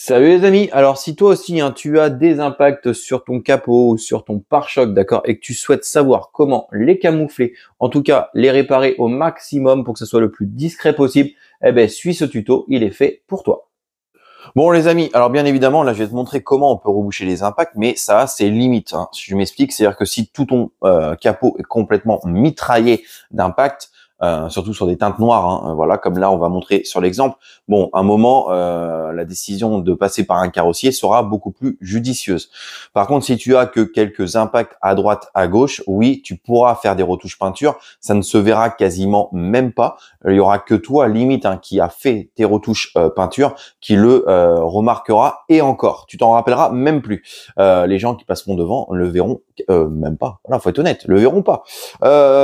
Salut les amis, alors si toi aussi tu as des impacts sur ton capot ou sur ton pare-choc, d'accord, et que tu souhaites savoir comment les camoufler, en tout cas les réparer au maximum pour que ce soit le plus discret possible, eh ben suis ce tuto, il est fait pour toi. Bon les amis, alors bien évidemment là je vais te montrer comment on peut reboucher les impacts, mais ça a ses limites. Si je m'explique, c'est-à-dire que si tout ton capot est complètement mitraillé d'impacts, surtout sur des teintes noires, voilà, comme là on va montrer sur l'exemple. Bon, à un moment, la décision de passer par un carrossier sera beaucoup plus judicieuse. Par contre, si tu as que quelques impacts à droite, à gauche, oui, tu pourras faire des retouches peinture. Ça ne se verra quasiment même pas. Il y aura que toi, limite, qui a fait tes retouches peinture, qui le remarquera et encore. Tu t'en rappelleras même plus. Les gens qui passeront devant le verront même pas. Voilà, faut être honnête, le verront pas.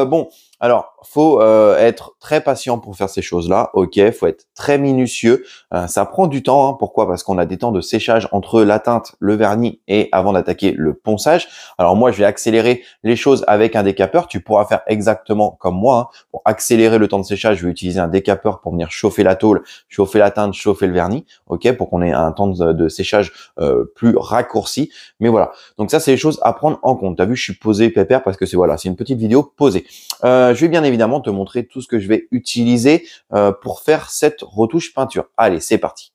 Bon. Alors, faut être très patient pour faire ces choses-là. Ok, faut être très minutieux. Ça prend du temps. Pourquoi? Parce qu'on a des temps de séchage entre la teinte, le vernis et avant d'attaquer le ponçage. Alors moi, je vais accélérer les choses avec un décapeur. Tu pourras faire exactement comme moi. Pour accélérer le temps de séchage, je vais utiliser un décapeur pour venir chauffer la tôle, chauffer la teinte, chauffer le vernis. Ok, pour qu'on ait un temps de séchage plus raccourci. Mais voilà. Donc ça, c'est les choses à prendre en compte. T'as vu, je suis posé pépère parce que c'est une petite vidéo posée. Je vais bien évidemment te montrer tout ce que je vais utiliser pour faire cette retouche peinture. Allez, c'est parti.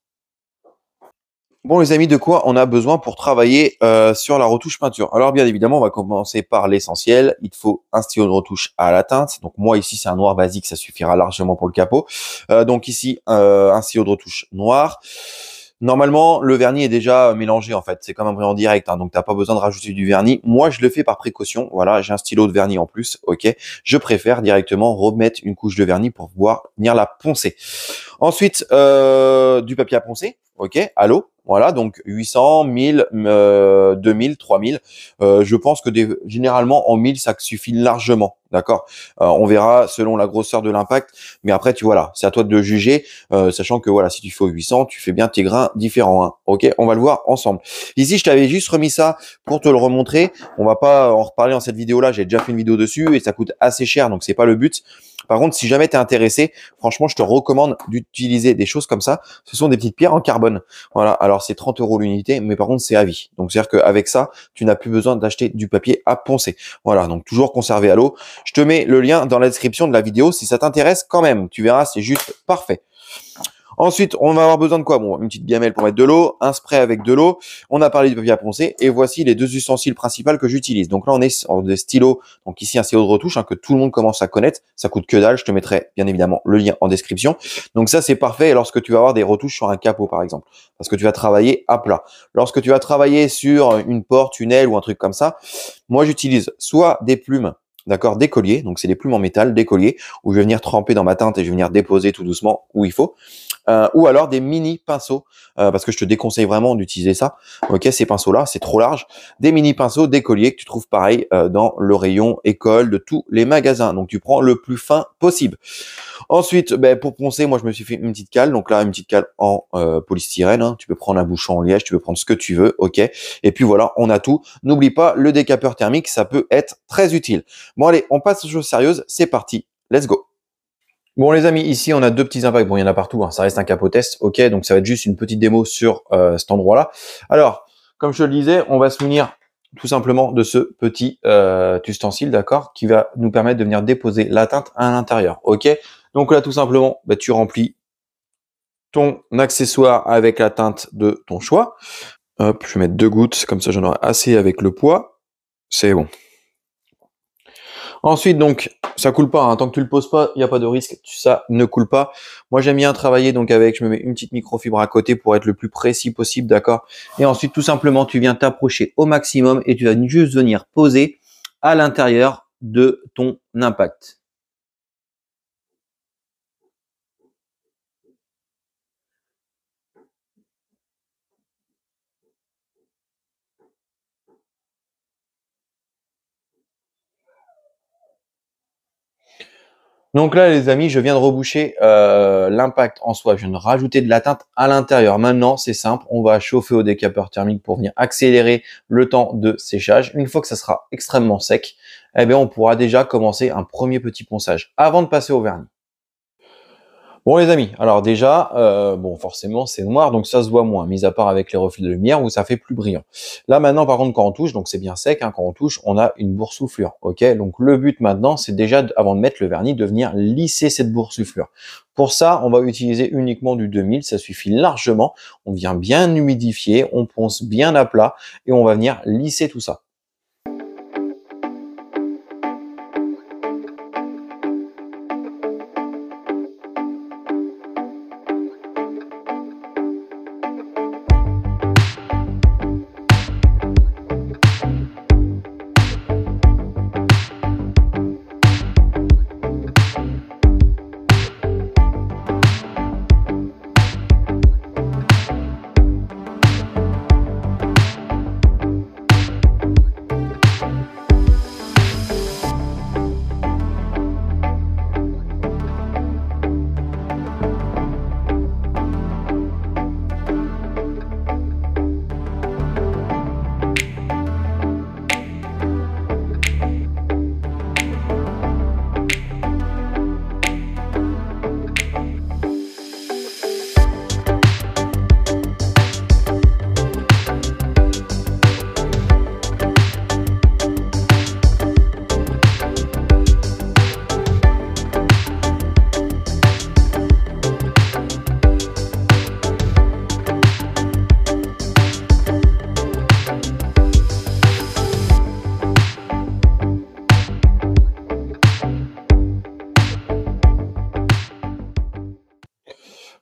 Bon les amis, de quoi on a besoin pour travailler sur la retouche peinture? Alors bien évidemment, on va commencer par l'essentiel. Il te faut un stylo de retouche à la teinte. Donc moi ici, c'est un noir basique, ça suffira largement pour le capot. Donc ici, un stylo de retouche noir. Normalement, le vernis est déjà mélangé en fait. C'est comme un brillant direct, donc t'as pas besoin de rajouter du vernis. Moi, je le fais par précaution. Voilà, j'ai un stylo de vernis en plus. Ok, je préfère directement remettre une couche de vernis pour pouvoir venir la poncer. Ensuite, du papier à poncer. Ok, à l'eau. Voilà, donc 800, 1000, 2000, 3000. Je pense que généralement en 1000, ça suffit largement. D'accord. On verra selon la grosseur de l'impact. Mais après, voilà, c'est à toi de juger, sachant que voilà, si tu fais au 800, tu fais bien tes grains différents. Ok, on va le voir ensemble. Ici, je t'avais juste remis ça pour te le remontrer. On va pas en reparler dans cette vidéo-là. J'ai déjà fait une vidéo dessus et ça coûte assez cher, donc c'est pas le but. Par contre, si jamais tu es intéressé, franchement, je te recommande d'utiliser des choses comme ça. Ce sont des petites pierres en carbone. Voilà. Alors, c'est 30 € l'unité, mais par contre, c'est à vie. Donc, c'est-à-dire qu'avec ça, tu n'as plus besoin d'acheter du papier à poncer. Voilà. Donc, toujours conservé à l'eau. Je te mets le lien dans la description de la vidéo si ça t'intéresse quand même. Tu verras, c'est juste parfait. Ensuite, on va avoir besoin de quoi? Bon, une petite gamelle pour mettre de l'eau, un spray avec de l'eau. On a parlé du papier à poncer et voici les deux ustensiles principaux que j'utilise. Donc là, on est sur des stylos. Donc ici, un stylo de retouche que tout le monde commence à connaître. Ça coûte que dalle. Je te mettrai bien évidemment le lien en description. Donc ça, c'est parfait lorsque tu vas avoir des retouches sur un capot, par exemple, parce que tu vas travailler à plat. Lorsque tu vas travailler sur une porte, une aile ou un truc comme ça, moi, j'utilise soit des plumes. D'accord, des colliers, donc c'est des plumes en métal, des colliers, où je vais venir tremper dans ma teinte et je vais venir déposer tout doucement où il faut. Ou alors des mini pinceaux, parce que je te déconseille vraiment d'utiliser ça. Ok, ces pinceaux-là, c'est trop large. Des mini pinceaux, des colliers que tu trouves pareil dans le rayon école de tous les magasins. Donc tu prends le plus fin possible. Ensuite, pour poncer, moi je me suis fait une petite cale. Donc là, une petite cale en polystyrène. Tu peux prendre un bouchon en liège, tu peux prendre ce que tu veux. Ok. Et puis voilà, on a tout. N'oublie pas le décapeur thermique, ça peut être très utile. Bon allez, on passe aux choses sérieuses. C'est parti. Let's go. Bon les amis, ici on a deux petits impacts. Bon, il y en a partout, ça reste un capot test, ok, donc ça va être juste une petite démo sur cet endroit-là. Alors, comme je te le disais, on va se munir tout simplement de ce petit ustensile, d'accord, qui va nous permettre de venir déposer la teinte à l'intérieur, ok. Donc là, tout simplement, tu remplis ton accessoire avec la teinte de ton choix. Hop, je vais mettre 2 gouttes, comme ça j'en aurai assez avec le poids. C'est bon. Ensuite, donc, ça coule pas. Tant que tu le poses pas, il n'y a pas de risque. Ça ne coule pas. Moi, j'aime bien travailler donc avec, je me mets une petite microfibre à côté pour être le plus précis possible, d'accord? Et ensuite, tout simplement, tu viens t'approcher au maximum et tu vas juste venir poser à l'intérieur de ton impact. Donc là, les amis, je viens de reboucher l'impact en soi. Je viens de rajouter de la teinte à l'intérieur. Maintenant, c'est simple. On va chauffer au décapeur thermique pour venir accélérer le temps de séchage. Une fois que ça sera extrêmement sec, on pourra déjà commencer un premier petit ponçage avant de passer au vernis. Bon les amis, alors déjà, bon forcément c'est noir donc ça se voit moins, mis à part avec les reflets de lumière où ça fait plus brillant. Là maintenant par contre quand on touche, donc c'est bien sec, hein, quand on touche on a une boursouflure, ok. Donc le but maintenant c'est déjà, avant de mettre le vernis, de venir lisser cette boursouflure. Pour ça on va utiliser uniquement du 2000, ça suffit largement, on vient bien humidifier, on ponce bien à plat et on va venir lisser tout ça.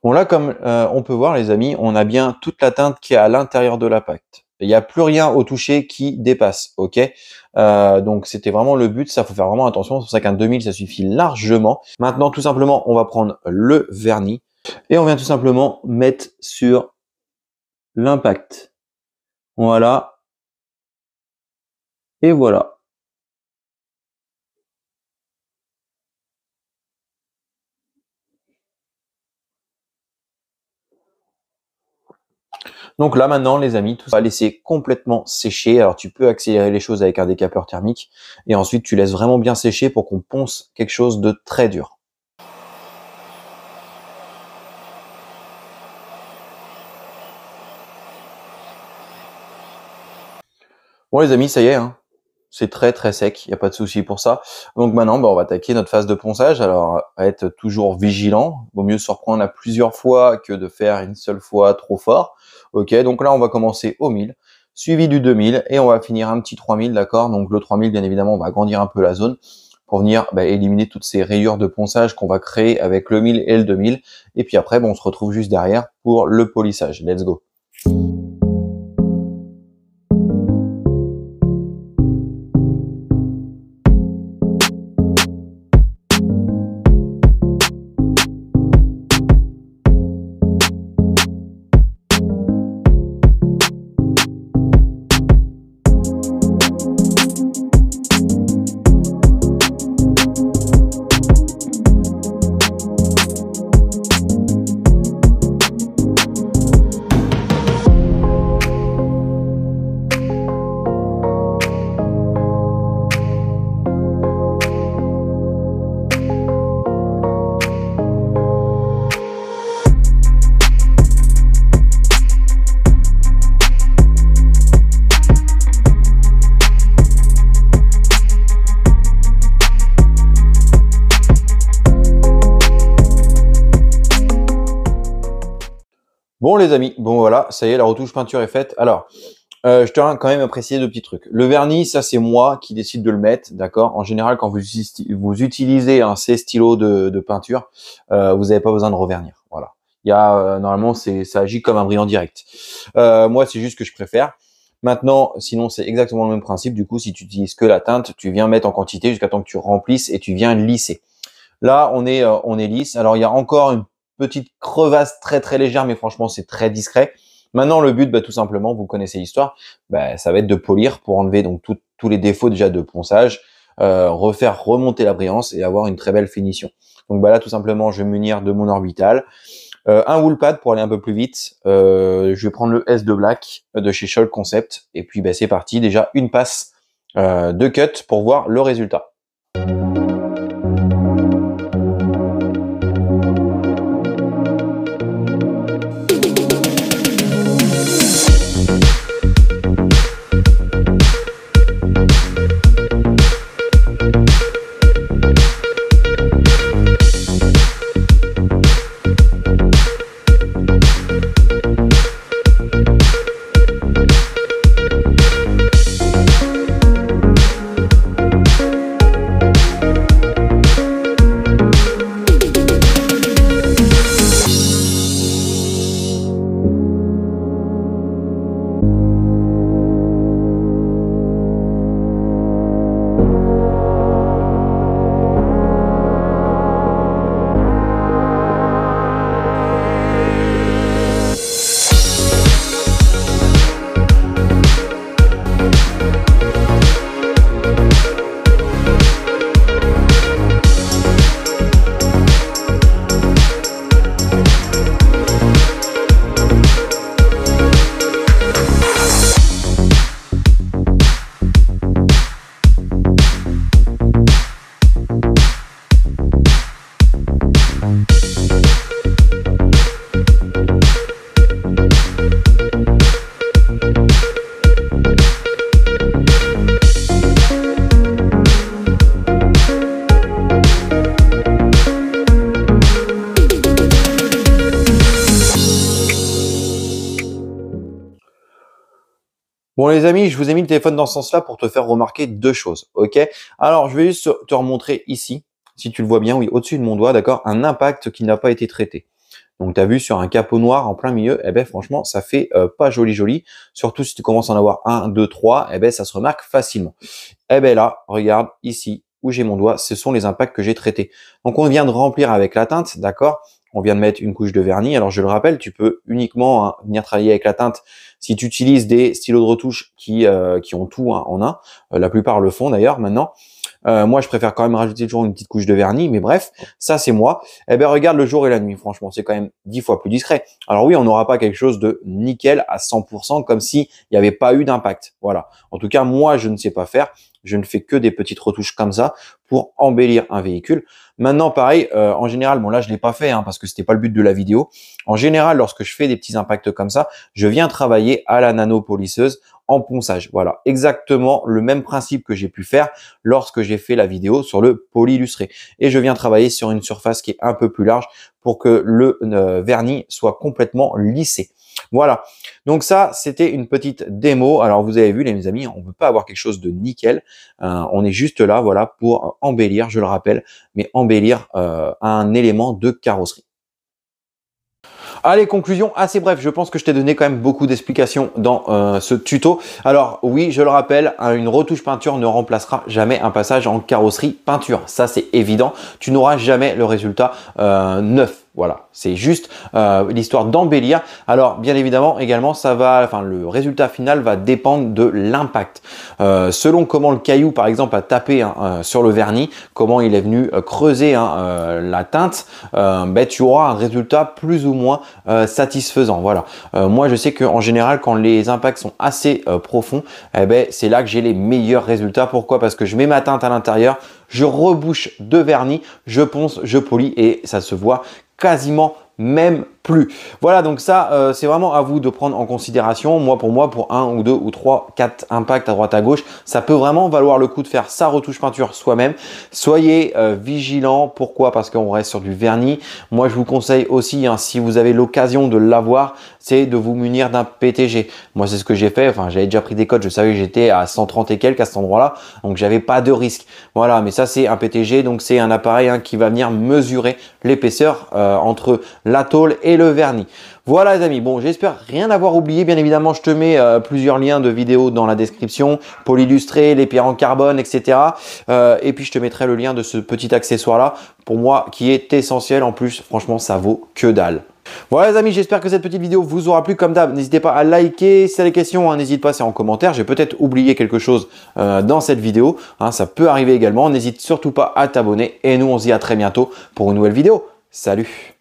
Bon là, comme on peut voir les amis, on a bien toute la teinte qui est à l'intérieur de la pâte. Il n'y a plus rien au toucher qui dépasse, ok. Donc c'était vraiment le but, ça faut faire vraiment attention, c'est pour ça qu'un 2000 ça suffit largement. Maintenant tout simplement on va prendre le vernis et on vient tout simplement mettre sur l'impact. Voilà, et voilà. Donc là maintenant les amis, tout ça va laisser complètement sécher. Alors tu peux accélérer les choses avec un décapeur thermique et ensuite tu laisses vraiment bien sécher pour qu'on ponce quelque chose de très dur. Bon les amis, ça y est, hein. C'est très très sec, il n'y a pas de souci pour ça. Donc maintenant, on va attaquer notre phase de ponçage. Alors, à être toujours vigilant. Vaut mieux se reprendre à plusieurs fois que de faire une seule fois trop fort. Ok, donc là, on va commencer au 1000, suivi du 2000 et on va finir un petit 3000, d'accord. Donc le 3000, bien évidemment, on va agrandir un peu la zone pour venir éliminer toutes ces rayures de ponçage qu'on va créer avec le 1000 et le 2000. Et puis après, on se retrouve juste derrière pour le polissage. Let's go. Bon les amis, bon voilà, ça y est, la retouche peinture est faite. Alors, je tiens quand même à préciser deux petits trucs. Le vernis, ça c'est moi qui décide de le mettre, d'accord. En général, quand vous utilisez un C stylo de peinture, vous n'avez pas besoin de revernir. Voilà. Il y a normalement ça agit comme un brillant direct. Moi, c'est juste que je préfère. Maintenant, sinon c'est exactement le même principe. Du coup, si tu utilises que la teinte, tu viens mettre en quantité jusqu'à temps que tu remplisses et tu viens lisser. Là, on est lisse. Alors, il y a encore une petite crevasse très très légère, mais franchement, c'est très discret. Maintenant, le but, tout simplement, vous connaissez l'histoire, ça va être de polir pour enlever donc tous les défauts déjà de ponçage, refaire remonter la brillance et avoir une très belle finition. Donc là, tout simplement, je vais me munir de mon orbital. Un wool pad pour aller un peu plus vite. Je vais prendre le S de Black de chez Scholl Concept. Et puis, c'est parti. Déjà, une passe de cut pour voir le résultat. Bon les amis, je vous ai mis le téléphone dans ce sens-là pour te faire remarquer deux choses, ok? Alors je vais juste te remontrer ici, si tu le vois bien, oui, au-dessus de mon doigt, d'accord, un impact qui n'a pas été traité. Donc tu as vu sur un capot noir en plein milieu, eh ben franchement ça fait pas joli joli, surtout si tu commences à en avoir un, deux, trois, eh ben ça se remarque facilement. Eh ben là, regarde ici où j'ai mon doigt, ce sont les impacts que j'ai traités. Donc on vient de remplir avec la teinte, d'accord? On vient de mettre une couche de vernis. Alors je le rappelle, tu peux uniquement venir travailler avec la teinte si tu utilises des stylos de retouche qui ont tout en un. La plupart le font d'ailleurs maintenant. Moi, je préfère quand même rajouter toujours une petite couche de vernis, mais bref, ça c'est moi. Eh ben regarde le jour et la nuit, franchement, c'est quand même 10 fois plus discret. Alors oui, on n'aura pas quelque chose de nickel à 100% comme s'il n'y avait pas eu d'impact. Voilà. En tout cas, moi, je ne sais pas faire. Je ne fais que des petites retouches comme ça pour embellir un véhicule. Maintenant, pareil, en général, bon là, je l'ai pas fait parce que c'était pas le but de la vidéo. En général, lorsque je fais des petits impacts comme ça, je viens travailler à la nano-polisseuse en ponçage. Voilà, exactement le même principe que j'ai pu faire lorsque j'ai fait la vidéo sur le poly illustré. Et je viens travailler sur une surface qui est un peu plus large pour que le vernis soit complètement lissé. Voilà, donc ça c'était une petite démo. Alors vous avez vu les amis, on ne peut pas avoir quelque chose de nickel. On est juste là, voilà, pour embellir, je le rappelle, mais embellir un élément de carrosserie. Allez, conclusion assez bref. Je pense que je t'ai donné quand même beaucoup d'explications dans ce tuto. Alors oui, je le rappelle, une retouche peinture ne remplacera jamais un passage en carrosserie peinture. Ça, c'est évident. Tu n'auras jamais le résultat neuf. Voilà, c'est juste l'histoire d'embellir. Alors, bien évidemment, également, le résultat final va dépendre de l'impact. Selon comment le caillou, par exemple, a tapé sur le vernis, comment il est venu creuser la teinte, tu auras un résultat plus ou moins satisfaisant. Voilà. Moi, je sais qu'en général, quand les impacts sont assez profonds, c'est là que j'ai les meilleurs résultats. Pourquoi? Parce que je mets ma teinte à l'intérieur, je rebouche de vernis, je ponce, je polis et ça se voit quasiment même plus. Voilà, donc ça, c'est vraiment à vous de prendre en considération. Moi, pour un ou deux ou trois, quatre impacts à droite à gauche, ça peut vraiment valoir le coup de faire sa retouche peinture soi-même. Soyez vigilants. Pourquoi? Parce qu'on reste sur du vernis. Moi, je vous conseille aussi, si vous avez l'occasion de l'avoir, c'est de vous munir d'un PTG. Moi, c'est ce que j'ai fait. Enfin, j'avais déjà pris des codes. Je savais que j'étais à 130 et quelques à cet endroit-là. Donc, j'avais pas de risque. Voilà, mais ça, c'est un PTG. Donc, c'est un appareil qui va venir mesurer l'épaisseur entre la tôle et le vernis. Voilà les amis, bon j'espère rien avoir oublié, bien évidemment je te mets plusieurs liens de vidéos dans la description, Poly Illustré, les pierres en carbone, etc. Et puis je te mettrai le lien de ce petit accessoire là, pour moi qui est essentiel, en plus franchement ça vaut que dalle. Voilà les amis, j'espère que cette petite vidéo vous aura plu. Comme d'hab, n'hésitez pas à liker. Si tu as des questions, n'hésite pas, c'est en commentaire. J'ai peut-être oublié quelque chose dans cette vidéo. Ça peut arriver également. N'hésite surtout pas à t'abonner. Et nous, on se dit à très bientôt pour une nouvelle vidéo. Salut!